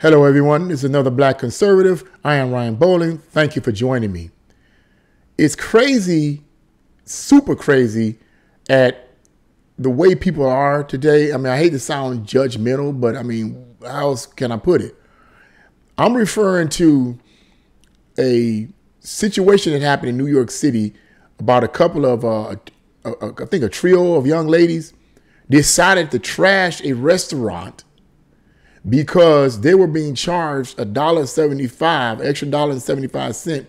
Hello, everyone. It's another Black Conservative. I am Ryan Bowling. Thank you for joining me. It's crazy, super crazy at the way people are today. I mean, I hate to sound judgmental, but I mean, how else can I put it? I'm referring to a situation that happened in New York City about a couple of, I think a trio of young ladies decided to trash a restaurant because they were being charged $1.75, extra $1.75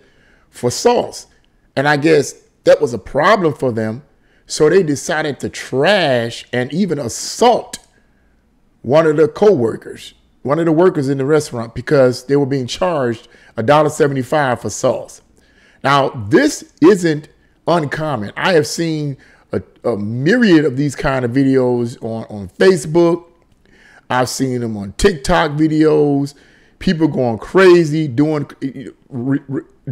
for sauce. And I guess that was a problem for them. So they decided to trash and even assault one of the co-workers, one of the workers in the restaurant, because they were being charged $1.75 for sauce. Now, this isn't uncommon. I have seen a myriad of these kind of videos on Facebook. I've seen them on TikTok videos, people going crazy, doing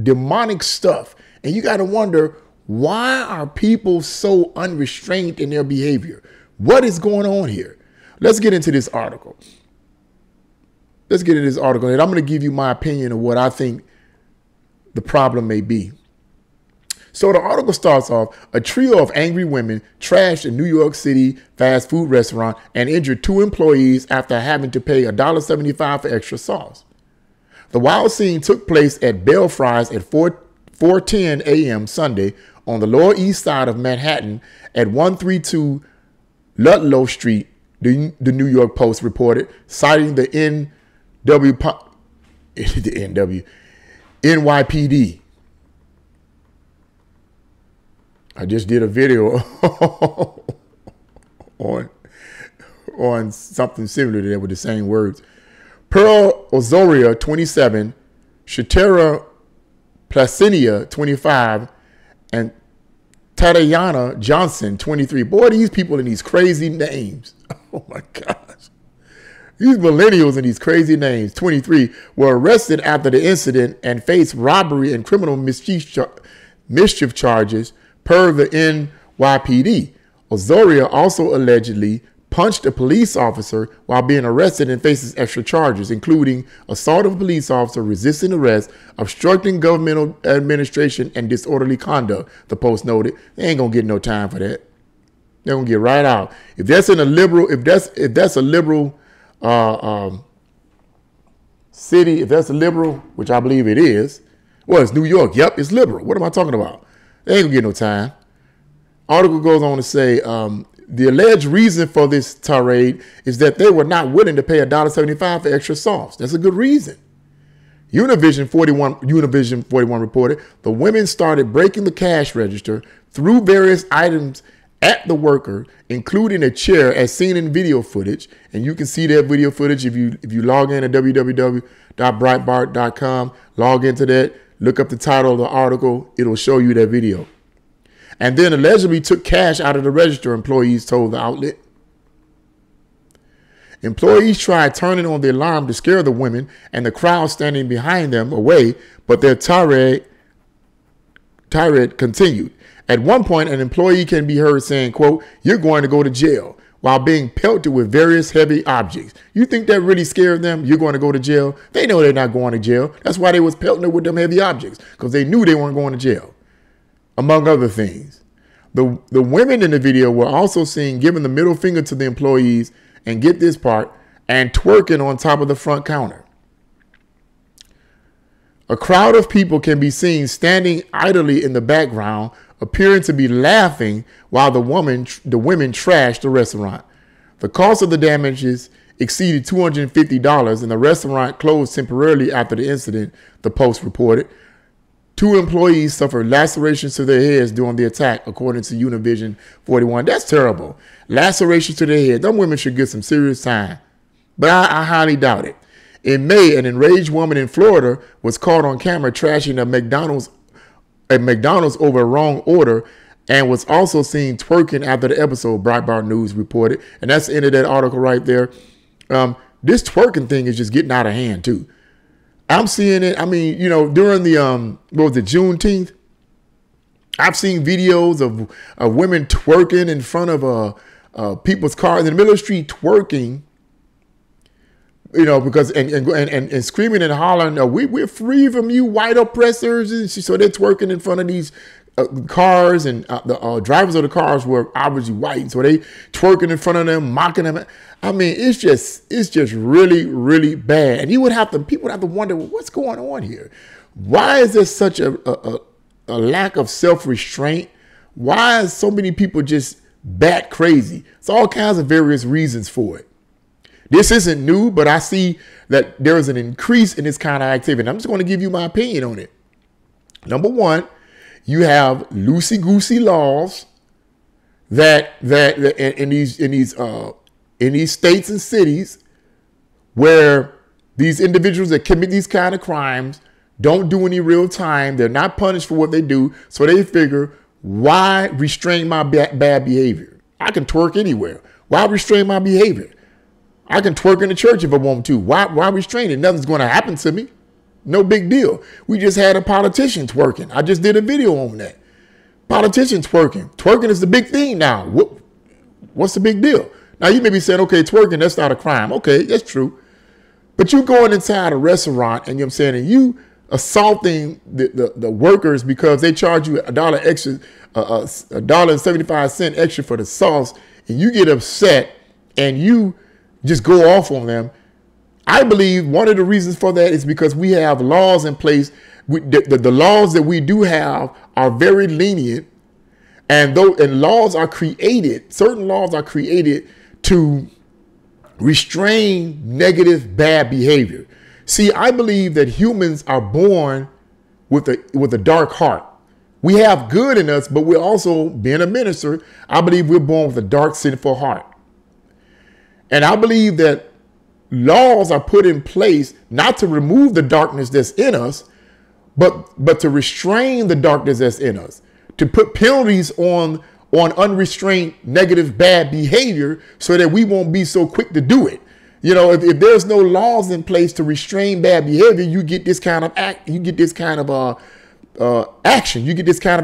demonic stuff. And you got to wonder, why are people so unrestrained in their behavior? What is going on here? Let's get into this article. And I'm going to give you my opinion of what I think the problem may be. So the article starts off, a trio of angry women trashed a New York City fast food restaurant and injured 2 employees after having to pay $1.75 for extra sauce. The wild scene took place at Bell Fry's at 4:10 a.m. Sunday on the Lower East Side of Manhattan at 132 Ludlow Street, the New York Post reported, citing the NYPD. I just did a video on something similar to that with the same words. Pearl Osorio, 27, Shatera Placinia, 25, and Tatiana Johnson, 23. Boy, these people in these crazy names. Oh my gosh. These millennials in these crazy names, 23, were arrested after the incident and faced robbery and criminal mischief charges per the NYPD. Osorio also allegedly punched a police officer while being arrested and faces extra charges, including assault of a police officer, resisting arrest, obstructing governmental administration, and disorderly conduct, the Post noted. They ain't gonna get no time for that. They're gonna get right out. If that's in a liberal, if that's a liberal city, if that's a liberal, which I believe it is, well, it's New York. Yep, it's liberal. What am I talking about? They ain't gonna get no time. Article goes on to say the alleged reason for this tirade is that they were not willing to pay $1.75 for extra sauce. That's a good reason. Univision 41 reported the women started breaking the cash register, threw various items at the worker, including a chair, as seen in video footage. And you can see that video footage if you log in at www.breitbart.com. Log into that. Look up the title of the article. It'll show you that video. And then allegedly took cash out of the register, employees told the outlet. Employees tried turning on the alarm to scare the women and the crowd standing behind them away, but their tirade continued. At one point, an employee can be heard saying, quote, "You're going to go to jail," while being pelted with various heavy objects. You think that really scared them? You're going to go to jail? They know they're not going to jail. That's why they was pelting her with them heavy objects, because they knew they weren't going to jail, among other things. The women in the video were also seen giving the middle finger to the employees, and get this part, and twerking on top of the front counter. A crowd of people can be seen standing idly in the background, appearing to be laughing while the women trashed the restaurant. The cost of the damages exceeded $250, and the restaurant closed temporarily after the incident, the Post reported. 2 employees suffered lacerations to their heads during the attack, according to Univision 41. That's terrible. Lacerations to their head. Them women should get some serious time. But I highly doubt it. In May, an enraged woman in Florida was caught on camera trashing a McDonald's over a wrong order, and was also seen twerking after the episode, Breitbart News reported. And that's the end of that article right there. This twerking thing is just getting out of hand too. I'm seeing it. I mean, you know, during the what was it, Juneteenth? I've seen videos of women twerking in front of people's cars in the middle of the street, twerking You know, because and screaming and hollering, we're free from you white oppressors. And so they're twerking in front of these cars, and the drivers of the cars were obviously white. So they twerking in front of them, mocking them. I mean, it's just really, really bad. And people would have to wonder, well, what's going on here? Why is there such a lack of self-restraint? Why is so many people just bat crazy? It's all kinds of various reasons for it. This isn't new, but I see that there is an increase in this kind of activity. I'm just going to give you my opinion on it. Number one, you have loosey-goosey laws that in these states and cities where these individuals that commit these kind of crimes don't do any real time. They're not punished for what they do. So they figure, why restrain my bad behavior? I can twerk anywhere. Why restrain my behavior? I can twerk in the church if I want to. Why restrain it? Nothing's going to happen to me. No big deal. We just had a politician twerking. I just did a video on that. Politicians twerking. Twerking is the big thing now. What's the big deal? Now you may be saying, okay, twerking, that's not a crime. Okay, that's true. But you going inside a restaurant and you know what I'm saying, and you assaulting the workers because they charge you $1 extra, $1.75 extra for the sauce, and you get upset and you just go off on them. I believe one of the reasons for that is because we have laws in place. The laws that we do have are very lenient, and laws are created, certain laws are created to restrain negative, bad behavior. See, I believe that humans are born with a dark heart. We have good in us, but we're also, being a minister, I believe we're born with a dark, sinful heart. And I believe that laws are put in place not to remove the darkness that's in us, but to restrain the darkness that's in us, to put penalties on unrestrained, negative, bad behavior so that we won't be so quick to do it. You know, if there's no laws in place to restrain bad behavior, you get this kind of action, you get this kind of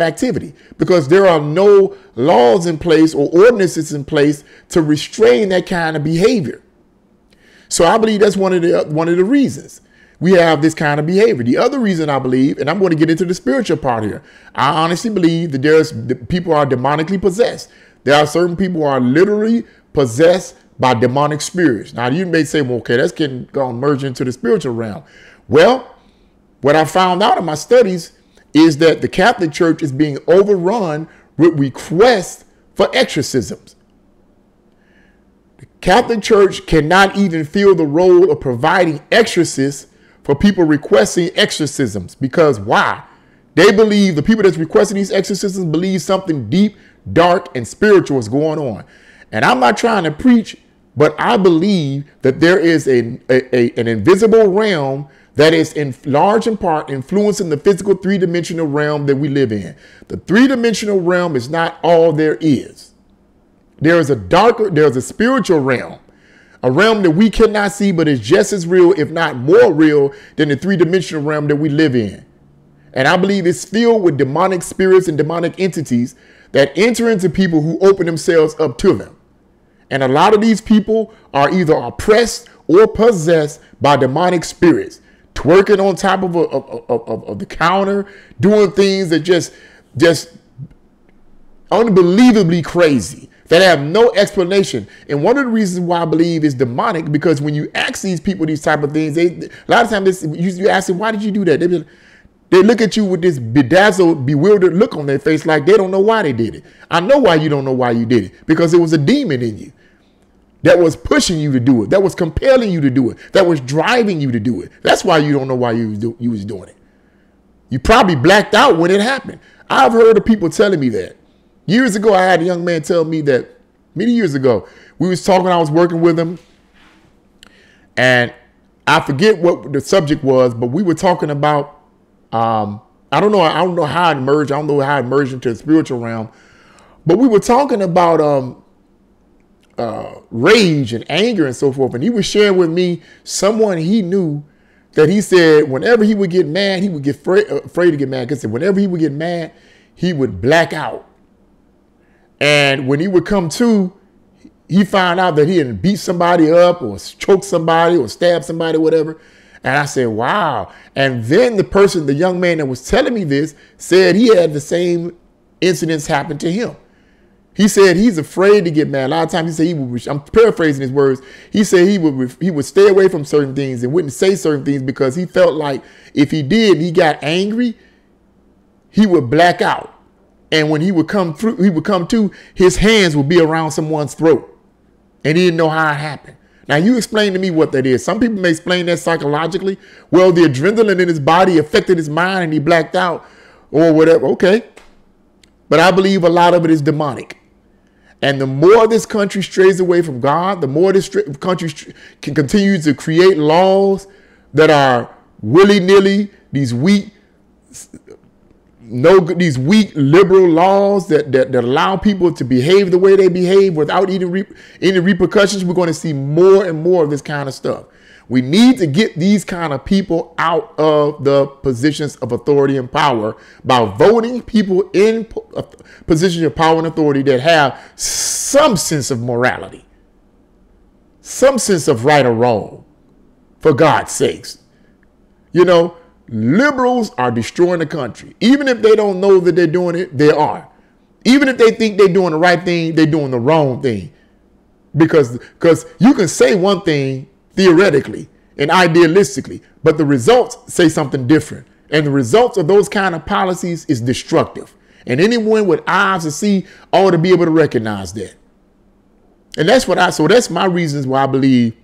activity, because there are no laws in place or ordinances in place to restrain that kind of behavior. So I believe that's one of the reasons we have this kind of behavior. The other reason I believe, and I'm going to get into the spiritual part here, I honestly believe that people are demonically possessed. There are certain people who are literally possessed by demonic spirits. Now you may say, well, okay, that's going to merge into the spiritual realm. Well, what I found out in my studies is that the Catholic Church is being overrun with requests for exorcisms. The Catholic Church cannot even fill the role of providing exorcists for people requesting exorcisms. Because why? They believe, the people that's requesting these exorcisms believe something deep, dark, and spiritual is going on. And I'm not trying to preach, but I believe that there is an invisible realm that is in large and part influencing the physical three-dimensional realm that we live in. The three-dimensional realm is not all there is. There's a spiritual realm, a realm that we cannot see, but is just as real, if not more real, than the three-dimensional realm that we live in. And I believe it's filled with demonic spirits and demonic entities that enter into people who open themselves up to them. And a lot of these people are either oppressed or possessed by demonic spirits, twerking on top of the counter, doing things that just unbelievably crazy, that have no explanation. And one of the reasons why I believe is demonic, because when you ask these people these type of things, a lot of times you ask them, why did you do that? They look at you with this bedazzled, bewildered look on their face like they don't know why they did it. I know why you don't know why you did it, because it was a demon in you that was pushing you to do it, that was compelling you to do it, that was driving you to do it. That's why you don't know why you was doing it. You probably blacked out when it happened. I've heard of people telling me that. Years ago, I had a young man tell me that, many years ago, we was talking, I was working with him, and I forget what the subject was, but we were talking about, I don't know how it emerged. I don't know how it emerged into the spiritual realm, but we were talking about rage and anger and so forth. And he was sharing with me someone he knew that he said whenever he would get mad, he would get afraid to get mad. Because whenever he would get mad, he would black out. And when he would come to, he found out that he had beat somebody up or choked somebody or stabbed somebody, whatever. And I said, wow. And then the young man that was telling me this said he had the same incidents happen to him. He said he's afraid to get mad. A lot of times he said I'm paraphrasing his words. He said he would stay away from certain things and wouldn't say certain things because he felt like if he did, he got angry, he would black out. And when he would come to, his hands would be around someone's throat. And he didn't know how it happened. Now, you explain to me what that is. Some people may explain that psychologically. Well, the adrenaline in his body affected his mind and he blacked out or whatever. Okay. But I believe a lot of it is demonic. And the more this country strays away from God, the more this country can continue to create laws that are willy-nilly, these weak liberal laws that allow people to behave the way they behave without any repercussions. We're going to see more and more of this kind of stuff. We need to get these kind of people out of the positions of authority and power by voting people in positions of power and authority that have some sense of morality, some sense of right or wrong, for God's sakes. You know, liberals are destroying the country. Even if they don't know that they're doing it, they are. Even if they think they're doing the right thing, they're doing the wrong thing. Because you can say one thing theoretically and idealistically, but the results say something different. And the results of those kind of policies is destructive. And anyone with eyes to see ought to be able to recognize that. And that's my reasons why I believe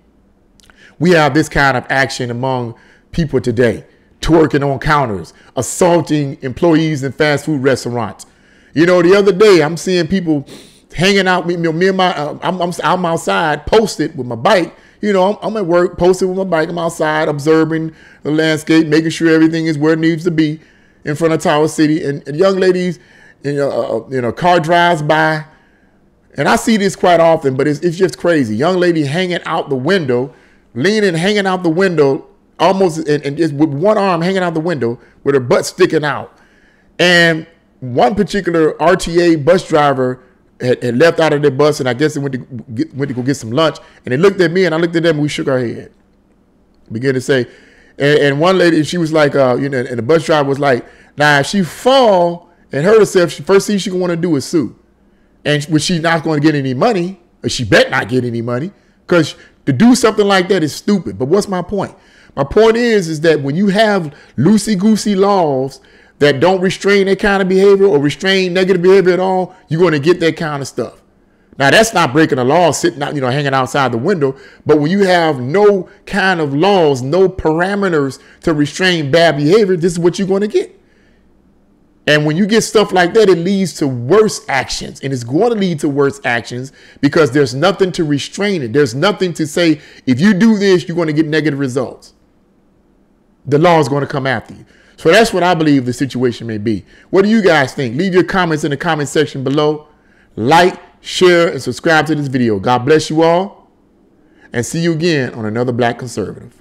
we have this kind of action among people today. Twerking on counters, assaulting employees in fast food restaurants. You know, the other day I'm seeing people hanging out. I'm outside, posted with my bike. You know, I'm at work, posted with my bike. I'm outside observing the landscape, making sure everything is where it needs to be in front of Tower City. And young ladies, a car drives by, and I see this quite often, but it's just crazy. Young lady hanging out the window, hanging out the window. Almost and just with one arm hanging out the window with her butt sticking out. And one particular RTA bus driver had left out of their bus, and I guess they went to go get some lunch. And they looked at me, and I looked at them, and we shook our head. Began to say, and one lady, she was like, and the bus driver was like, now if she fall and hurt herself, first thing she's going to want to do is sue. And when she's not going to get any money, or she bet not get any money, because to do something like that is stupid. But what's my point? My point is that when you have loosey-goosey laws that don't restrain that kind of behavior or restrain negative behavior at all, you're going to get that kind of stuff. Now, that's not breaking the law, sitting out, hanging outside the window. But when you have no kind of laws, no parameters to restrain bad behavior, this is what you're going to get. And when you get stuff like that, it leads to worse actions. And it's going to lead to worse actions because there's nothing to restrain it. There's nothing to say, if you do this, you're going to get negative results. The law is going to come after you. So that's what I believe the situation may be. What do you guys think? Leave your comments in the comment section below. Like, share, and subscribe to this video. God bless you all. And see you again on another Black Conservative.